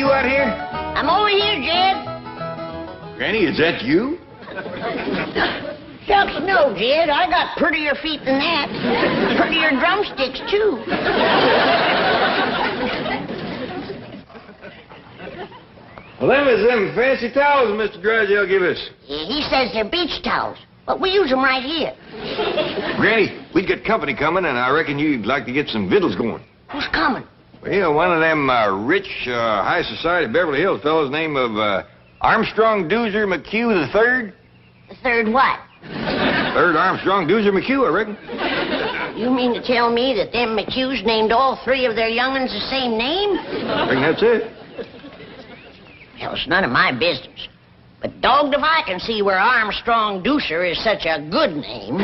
you out here? I'm over here, Jed. Granny, is that you? Shucks, no, Jed. I got prettier feet than that. Prettier drumsticks, too. Well, them is them fancy towels Mr. Drysdale give us. Yeah, he says they're beach towels, but we use them right here. Granny, we'd got company coming, and I reckon you'd like to get some victuals going. Who's coming? Well, one of them rich, high society Beverly Hills fellows named of Armstrong Dueser McHugh III. The third what? Third Armstrong Dueser McHugh, I reckon. You mean to tell me that them McHughes named all three of their young'uns the same name? I reckon that's it. Well, it's none of my business. But dogged if I can see where Armstrong Dueser is such a good name.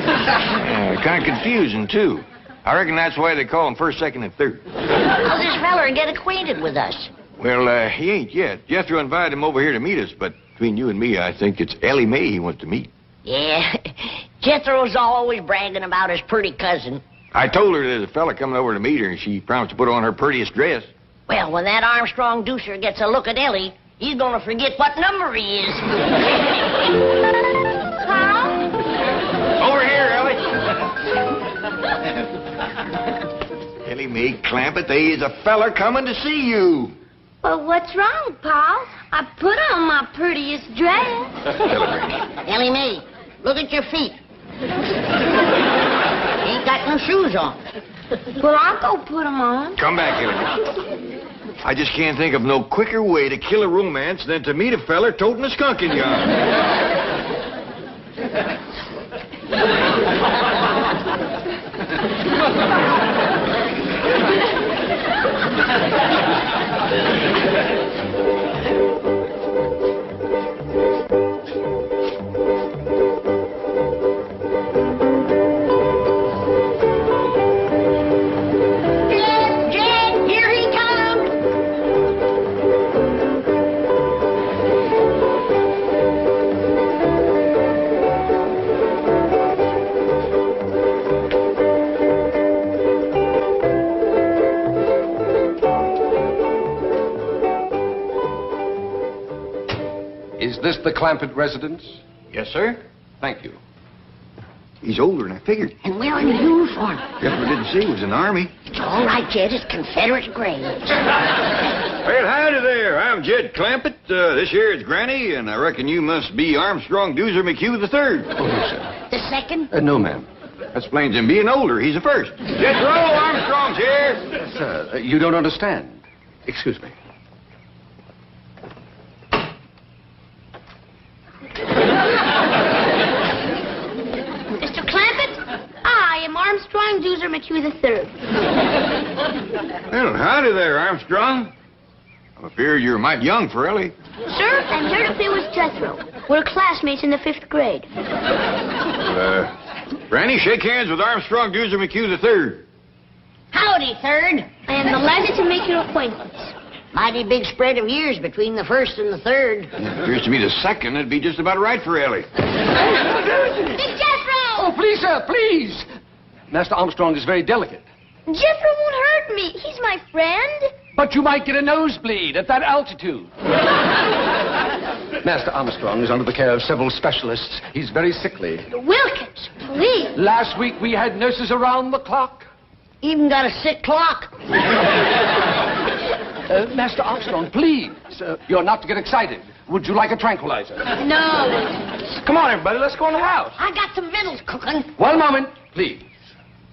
Kind of confusing, too. I reckon that's why they call him first, second, and third. How's this feller get acquainted with us? Well, he ain't yet. Jethro invited him over here to meet us, but between you and me, I think it's Ellie Mae he wants to meet. Yeah, Jethro's always bragging about his pretty cousin. I told her there's a fella coming over to meet her, and she promised to put on her prettiest dress. Well, when that Armstrong Dueser gets a look at Ellie, he's gonna forget what number he is. Carl? Over here, Ellie. Ellie Mae Clampett, there is a fella coming to see you. Well, what's wrong, Pa? I put on my prettiest dress. Ellie Mae, look at your feet. You ain't got no shoes on. Well, I'll go put them on. Come back, Ellie Mae. I just can't think of no quicker way to kill a romance than to meet a feller toting a skunk in your arms. Is this the Clampett residence? Yes, sir. Thank you. He's older than I figured. And wearing a uniform. Jethro didn't say he was in the Army. It's all right, Jed. It's Confederate graves. Well, howdy there. I'm Jed Clampett. This here is Granny, and I reckon you must be Armstrong Dueser McHugh III. Oh, no, sir. The second? No, ma'am. That explains him being older. He's the first. Jethro, Armstrong's here. Sir, you don't understand. Excuse me. Mr. Clampett, I am Armstrong Dueser McHugh III. Well, howdy there, Armstrong. I'm afraid you're mighty young for Ellie. Sir, I'm here to play with Jethro. We're classmates in the 5th grade. Granny, shake hands with Armstrong Dueser McHugh III. Howdy, third. I am delighted to make your acquaintance. Mighty big spread of years between the first and the third. Appears to me the second would be just about right for Ellie. Big Jethro! Oh, please, sir, please. Master Armstrong is very delicate. Jethro won't hurt me. He's my friend. But you might get a nosebleed at that altitude. Master Armstrong is under the care of several specialists. He's very sickly. Wilkins, please. Last week we had nurses around the clock. Even got a sick clock. Master Armstrong, please. You're not to get excited. Would you like a tranquilizer? No. Come on, everybody. Let's go in the house. I got some victuals cooking. One moment, please.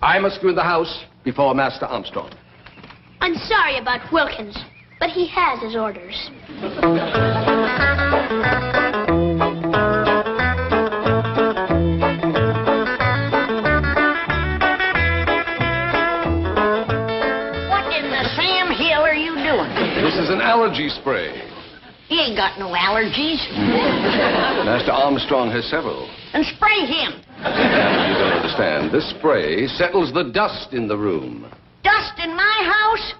I must go in the house before Master Armstrong. I'm sorry about Wilkins, but he has his orders. This is an allergy spray. He ain't got no allergies. Master Armstrong has several. And spray him. You don't understand. This spray settles the dust in the room. Dust in my house?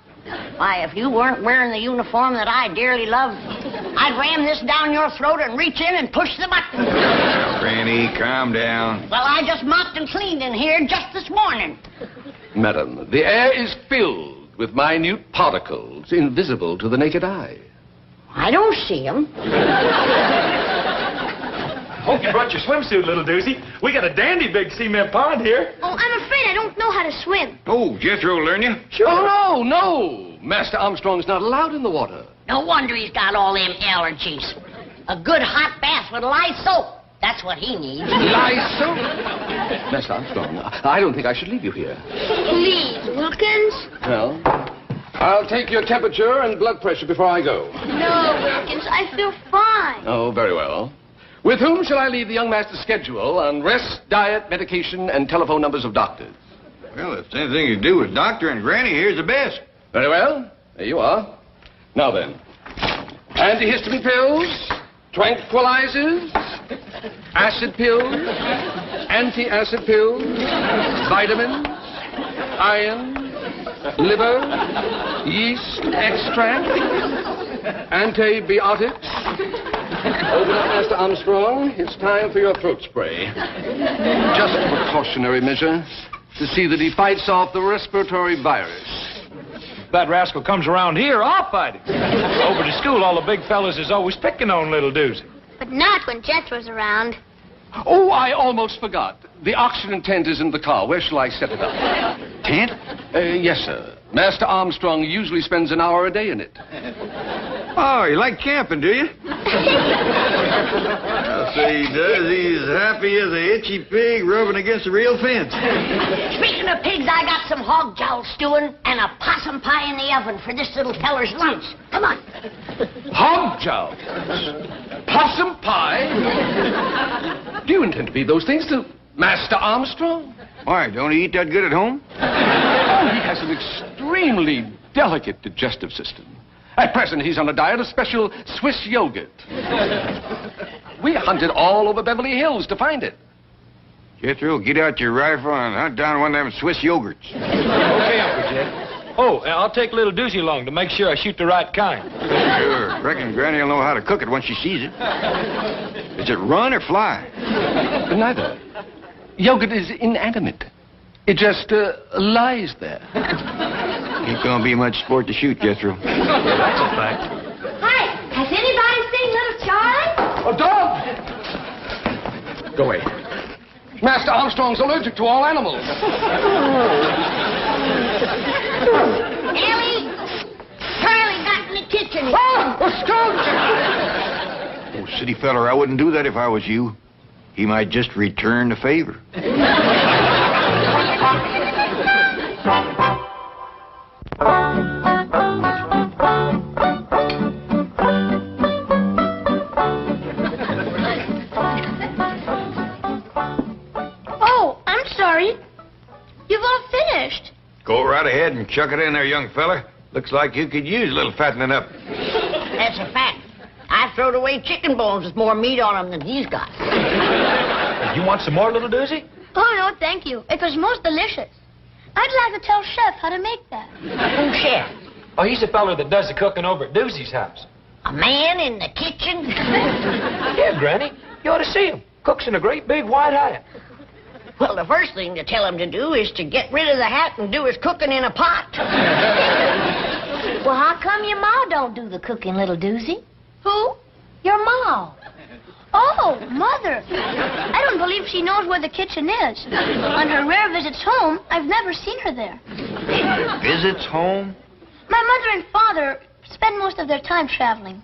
Why, if you weren't wearing the uniform that I dearly love, I'd ram this down your throat and reach in and push the button. Now, Granny, calm down. Well, I just mopped and cleaned in here just this morning. Madam, the air is filled with minute particles invisible to the naked eye. I don't see him. Hope you brought your swimsuit, little Doozy. We got a dandy big cement pond here. Oh, I'm afraid I don't know how to swim. Oh, Jethro will learn you. Sure. Oh, no. Master Armstrong's not allowed in the water. No wonder he's got all them allergies. A good hot bath with lye soap. That's what he needs. Lysol? Master Armstrong, I don't think I should leave you here. Please, Wilkins. Well, I'll take your temperature and blood pressure before I go. No, Wilkins, I feel fine. Oh, very well. With whom shall I leave the young master's schedule on rest, diet, medication, and telephone numbers of doctors? Well, if it's anything to do with Doctor and Granny, here's the best. Very well. There you are. Now then, antihistamine pills, tranquilizers, acid pills, anti-acid pills, vitamins, iron, liver, yeast extract, antibiotics. Open up, Master Armstrong. It's time for your throat spray. Just a precautionary measure to see that he fights off the respiratory virus. If that rascal comes around here, I'll fight him. Over to school, all the big fellas is always picking on little Doozy. But not when Jethro's around. Oh, I almost forgot. The oxygen tent is in the car. Where shall I set it up? Tent? Yes, sir. Master Armstrong usually spends an hour a day in it. Oh, you like camping, do you? I'll say he does. He's happy as a itchy pig rubbing against a real fence. Speaking of pigs, I got some hog jowl stewing and a possum pie in the oven for this little feller's lunch. Come on. Hog jowl. Possum pie. Do you intend to feed those things to Master Armstrong? Why, don't he eat that good at home? Oh, he has an extremely delicate digestive system. At present, he's on a diet of special Swiss yogurt. We hunted all over Beverly Hills to find it. Jethro, get out your rifle and hunt down one of them Swiss yogurts. Okay, Uncle Jed. Oh, and I'll take little Doozy along to make sure I shoot the right kind. Sure. Reckon Granny will know how to cook it once she sees it. Is it run or fly? Neither. Yogurt is inanimate. It just lies there. Ain't gonna be much sport to shoot, Jethro. That's a fact. Hi, has anybody seen little Charlie? A dog! Go away. Master Armstrong's allergic to all animals. Ellie, Charlie got in the kitchen. Oh, a skunk! Oh, city feller, I wouldn't do that if I was you. He might just return the favor. Oh, I'm sorry. You've all finished. Go right ahead and chuck it in there, young feller. Looks like you could use a little fattening up. That's a fact. I throwed away chicken bones with more meat on them than he's got. You want some more, little Doozy? Oh, no, thank you. It was most delicious. I'd like to tell Chef how to make that. Who's chef? Oh, he's the fella that does the cooking over at Doozy's house. A man in the kitchen? Yeah, Granny. You ought to see him. Cooks in a great big white hat. Well, the first thing to tell him to do is to get rid of the hat and do his cooking in a pot. Well, how come your ma don't do the cooking, little Doozy? Who? Your ma. Oh, Mother. I don't believe she knows where the kitchen is. On her rare visits home, I've never seen her there. Visits home? My mother and father spend most of their time traveling.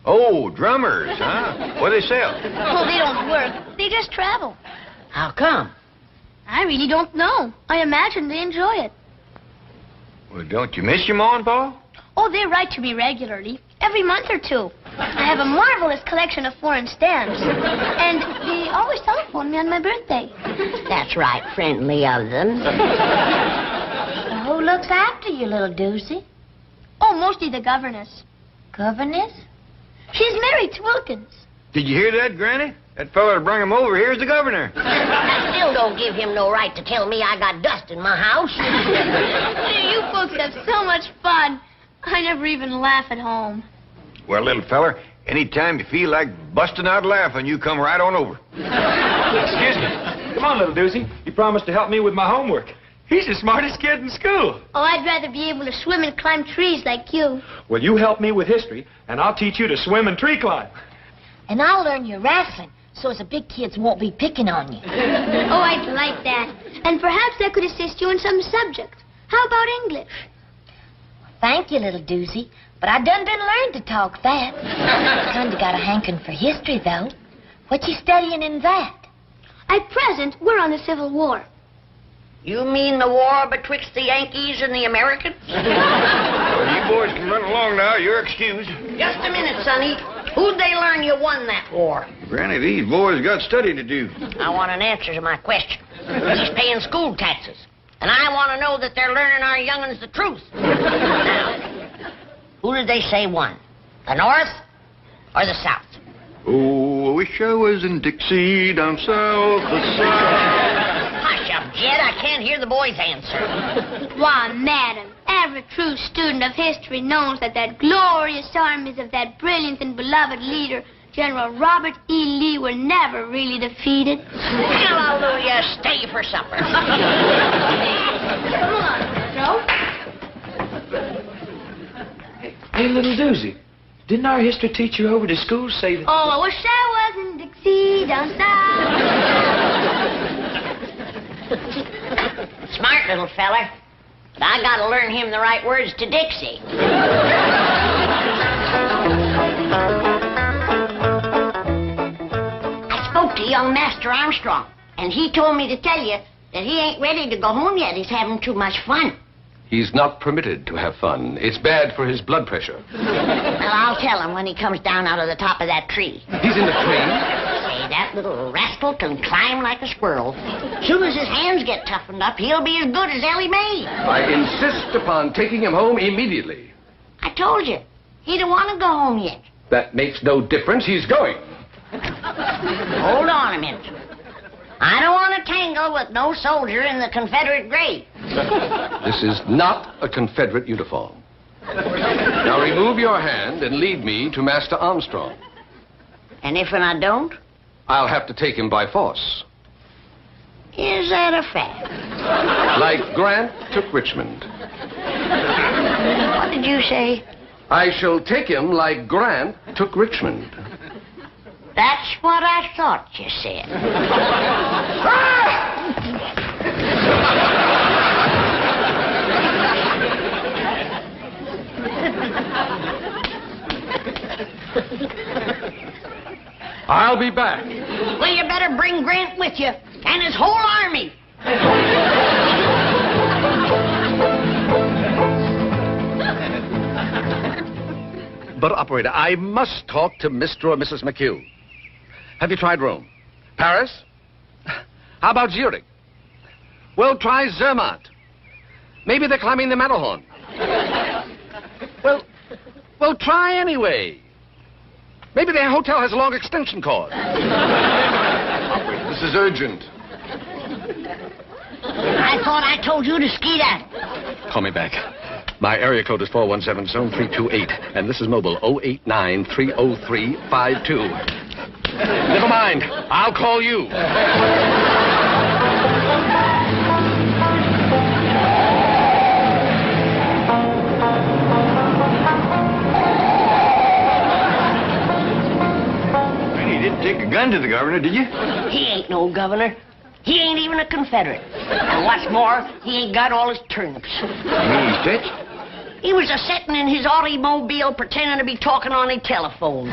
Oh, drummers, huh? What do they sell? Oh, they don't work. They just travel. How come? I really don't know. I imagine they enjoy it. Well, don't you miss your ma and pa? Oh, they write to me regularly. Every month or two. I have a marvelous collection of foreign stamps. And they always telephone me on my birthday. That's right, friendly of them. Who looks after you, little Doozy? Oh, mostly the governess. Governess? She's married to Wilkins. Did you hear that, Granny? That fella that brought him over here's the governor. That still don't give him no right to tell me I got dust in my house. You folks have so much fun. I never even laugh at home. Well, little feller, anytime you feel like busting out laughing, you come right on over. Excuse me. Come on, little Doozy. You promised to help me with my homework. He's the smartest kid in school. Oh, I'd rather be able to swim and climb trees like you. Well, you help me with history, and I'll teach you to swim and tree climb. And I'll learn you wrestling, so as the big kids won't be picking on you. Oh, I'd like that. And perhaps I could assist you in some subject. How about English? Thank you, little doozy. But I done been learned to talk that. Kinda got a hankering for history, though. What you studying in that? At present, we're on the Civil War. You mean the war betwixt the Yankees and the Americans? Well, you boys can run along now. You're excused. Just a minute, Sonny. Who'd they learn you won that war? Granny, these boys got study to do. I want an answer to my question. He's paying school taxes. And I want to know that they're learning our young'uns the truth. Now, who did they say won? The North or the South? Oh, I wish I was in Dixie down south, the south. Hush up, Jed. I can't hear the boy's answer. Why, madam, every true student of history knows that glorious armies of that brilliant and beloved leader, General Robert E. Lee, were never really defeated. Hallelujah. Stay for supper. Come on, Jethro. Hey, little doozy. Didn't our history teacher over to school say that... Oh, I wish I was in Dixie down south. Smart little feller. But I gotta learn him the right words to Dixie. I spoke to young Master Armstrong, and he told me to tell you that he ain't ready to go home yet. He's having too much fun. He's not permitted to have fun. It's bad for his blood pressure. Well, I'll tell him when he comes down out of the top of that tree. He's in the tree? Say, that little rascal can climb like a squirrel. Soon as his hands get toughened up, he'll be as good as Ellie Mae. I insist upon taking him home immediately. I told you, he don't want to go home yet. That makes no difference. He's going. Hold on a minute. I don't want to tangle with no soldier in the Confederate grave. This is not a Confederate uniform. Now remove your hand and lead me to Master Armstrong. And if I don't? I'll have to take him by force. Is that a fact? Like Grant took Richmond. What did you say? I shall take him like Grant took Richmond. That's what I thought you said. I'll be back. Well, you better bring Grant with you, and his whole army. But, operator, I must talk to Mr. or Mrs. McHugh. Have you tried Rome? Paris? How about Zurich? Well, try Zermatt. Maybe they're climbing the Matterhorn. Well, try anyway. Maybe their hotel has a long extension cord. Operator, this is urgent. I thought I told you to ski that. Call me back. My area code is 417 zone 328, and this is mobile 089-303-52. Never mind. I'll call you. You didn't take a gun to the governor, did you? He ain't no governor. He ain't even a Confederate. And what's more, he ain't got all his turnips. You mean he's rich? He was a-sitting in his automobile pretending to be talking on a telephone.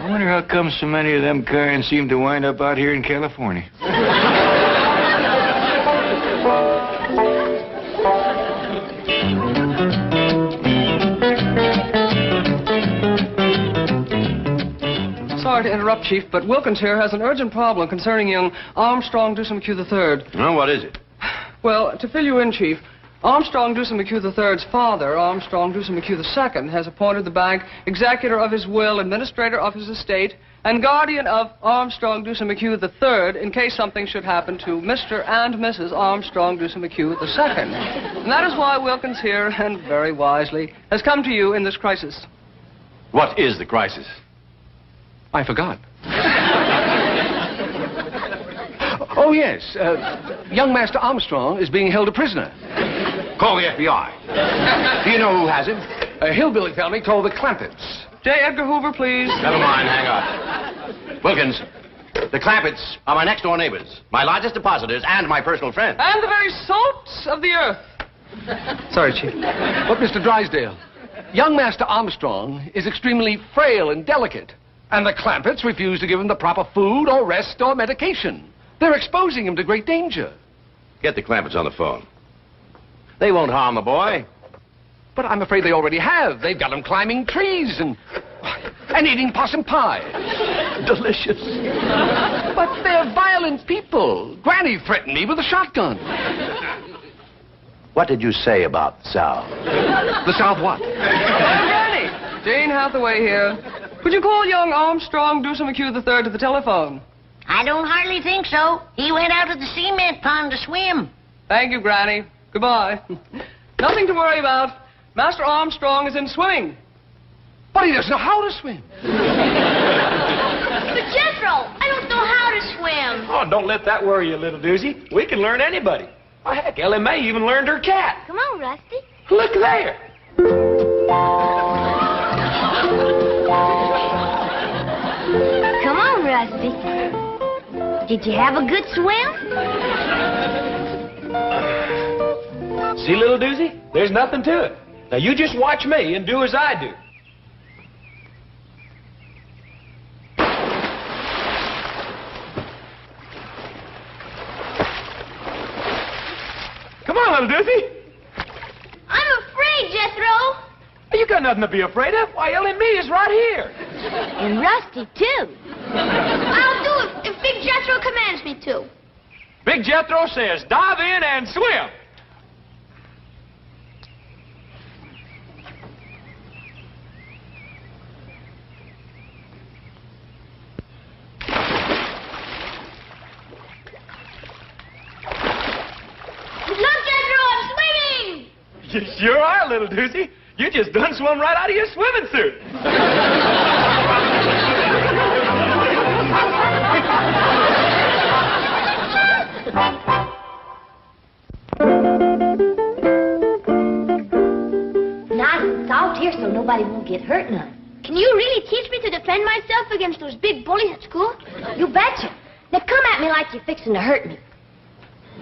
I wonder how come so many of them kinds seem to wind up out here in California. Sorry to interrupt, Chief, but Wilkins here has an urgent problem concerning young Armstrong Dueser McHugh III. Oh, what is it? Well, to fill you in, Chief, Armstrong Dueser McHugh III's father, Armstrong Dueser McHugh II, has appointed the bank executor of his will, administrator of his estate, and guardian of Armstrong Dueser McHugh III in case something should happen to Mr. and Mrs. Armstrong Dueser McHugh II. And that is why Wilkins here, and very wisely, has come to you in this crisis. What is the crisis? I forgot. Oh, yes. Young Master Armstrong is being held a prisoner. Call the FBI. Do you know who has him? A hillbilly family called the Clampetts. J. Edgar Hoover, please. Never mind, hang on. Wilkins, the Clampetts are my next-door neighbors, my largest depositors, and my personal friends. And the very salts of the earth. Sorry, Chief. But, Mr. Drysdale, young Master Armstrong is extremely frail and delicate, and the Clampetts refuse to give him the proper food or rest or medication. They're exposing him to great danger. Get the Clampetts on the phone. They won't harm the boy. But I'm afraid they already have. They've got him climbing trees and eating possum pie. Delicious. But they're violent people. Granny threatened me with a shotgun. What did you say about the South? The South what? Granny! Jane Hathaway here. Could you call young Armstrong Dueser McHugh III to the telephone? I don't hardly think so. He went out to the cement pond to swim. Thank you, Granny. Goodbye. Nothing to worry about. Master Armstrong is in swimming. But he doesn't know how to swim. But Jethro, I don't know how to swim. Oh, don't let that worry you, little doozy. We can learn anybody. Why, heck, Ellie Mae even learned her cat. Come on, Rusty. Look there. Come on, Rusty. Did you have a good swim? See, little doozy? There's nothing to it. Now, you just watch me and do as I do. Come on, little doozy. I'm afraid, Jethro. You got nothing to be afraid of. Why, Ellie Mae is right here. And Rusty, too. I'll do it if Big Jethro commands me to. Big Jethro says, dive in and swim. Look, Jethro, I'm swimming! You sure are, little doozy. You just done swum right out of your swimming suit. Nice and soft here so nobody won't get hurt none. Can you really teach me to defend myself against those big bullies at school? You betcha. Now come at me like you're fixing to hurt me.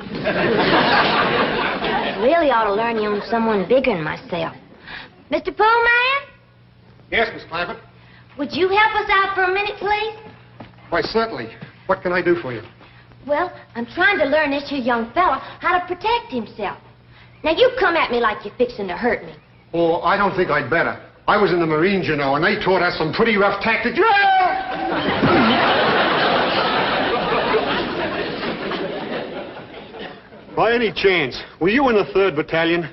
I really ought to learn you on someone bigger than myself. Mr. Pullman, Yes, Miss Clampett. would you help us out for a minute, please? Why, certainly. What can I do for you? Well, I'm trying to learn this here young fella how to protect himself. Now, you come at me like you're fixing to hurt me. Oh, I don't think I'd better. I was in the Marines, you know, and they taught us some pretty rough tactics. By any chance, were you in the 3rd Battalion?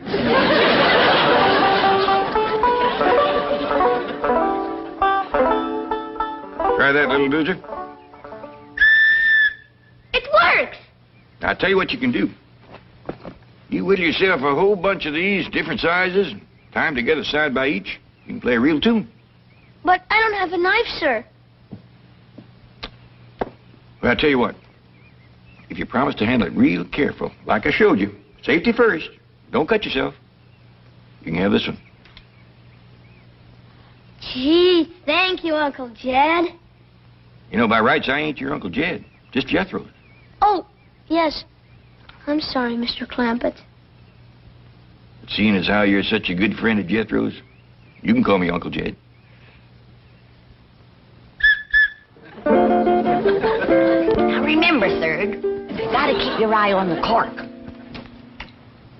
Try that, little doozer. It works! I'll tell you what you can do. You whittle yourself a whole bunch of these, different sizes, tie them together side by each. You can play a real tune. But I don't have a knife, sir. Well, I'll tell you what. If you promise to handle it real careful, like I showed you, safety first, don't cut yourself, you can have this one. Gee, thank you, Uncle Jed. You know, by rights, I ain't your Uncle Jed, just Jethro. Oh, yes. I'm sorry, Mr. Clampett. But seeing as how you're such a good friend of Jethro's, you can call me Uncle Jed. Now remember, Third, you gotta keep your eye on the cork.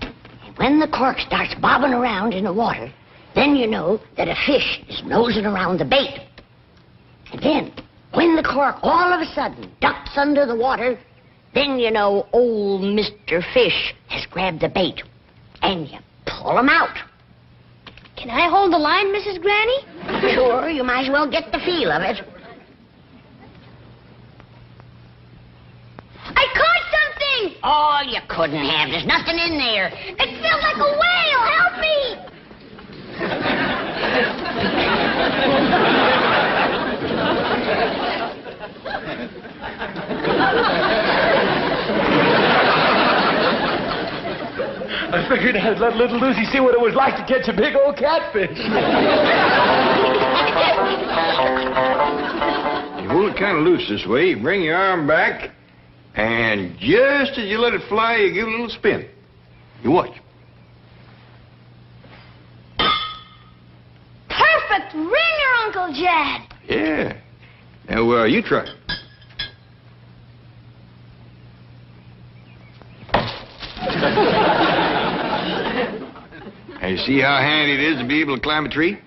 And when the cork starts bobbing around in the water, then you know that a fish is nosing around the bait. And then, when the cork all of a sudden ducks under the water, then you know old Mr. Fish has grabbed the bait. And you pull him out. Can I hold the line, Mrs. Granny? Sure, you might as well get the feel of it. I caught something! Oh, you couldn't have. There's nothing in there. It felt like a whale! Help me! figured I'd let little Lucy see what it was like to catch a big old catfish. You hold it kind of loose this way. You bring your arm back, and just as you let it fly, you give it a little spin. You watch. Perfect ringer, Uncle Jed. Yeah. Now, you try it. Now, you see how handy it is to be able to climb a tree?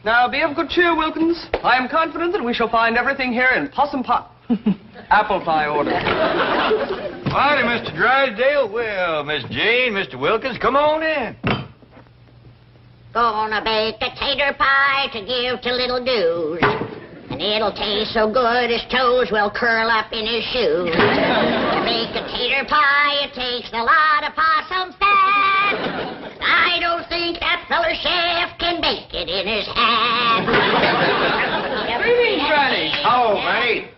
Now, be of good cheer, Wilkins. I am confident that we shall find everything here in possum pot. Apple pie order. Howdy, Mr. Drysdale. Well, Miss Jane, Mr. Wilkins, come on in. Gonna bake a tater pie to give to little Dues. And it'll taste so good his toes will curl up in his shoes. To make a tater pie, it takes a lot of possum fat. I don't think that feller chef can make it in his hat. Greetings, Granny. Oh, Granny.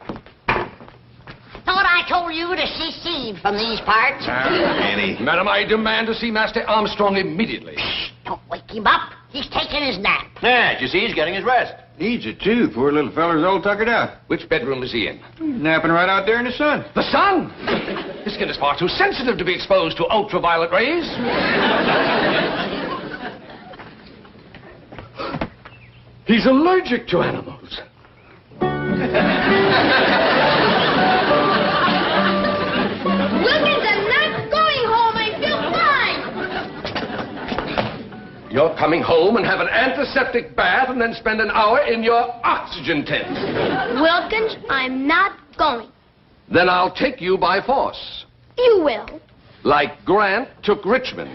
Thought I told you to secede from these parts. Annie. Madam, I demand to see Master Armstrong immediately. Don't wake him up. He's taking his nap. Yeah, you see, he's getting his rest. Needs it, too. Poor little feller's all tuckered out. Which bedroom is he in? He's napping right out there in the sun. The sun! His skin is far too sensitive to be exposed to ultraviolet rays. He's allergic to animals. Wilkins, I'm not going home. I feel fine. You're coming home and have an antiseptic bath and then spend an hour in your oxygen tent. Wilkins, I'm not going. Then I'll take you by force. You will. Like Grant took Richmond.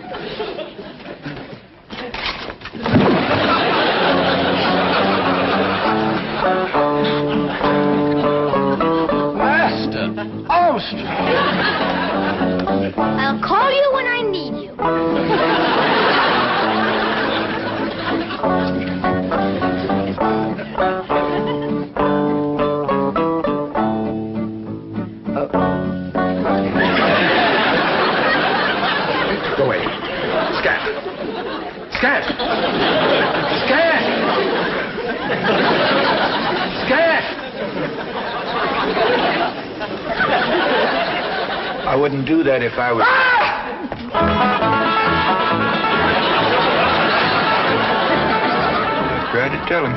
Master Armstrong. I'll call you when I need you. Go away. Scat. Scat. Scat. Scat. I wouldn't do that if I was... I tried to tell him.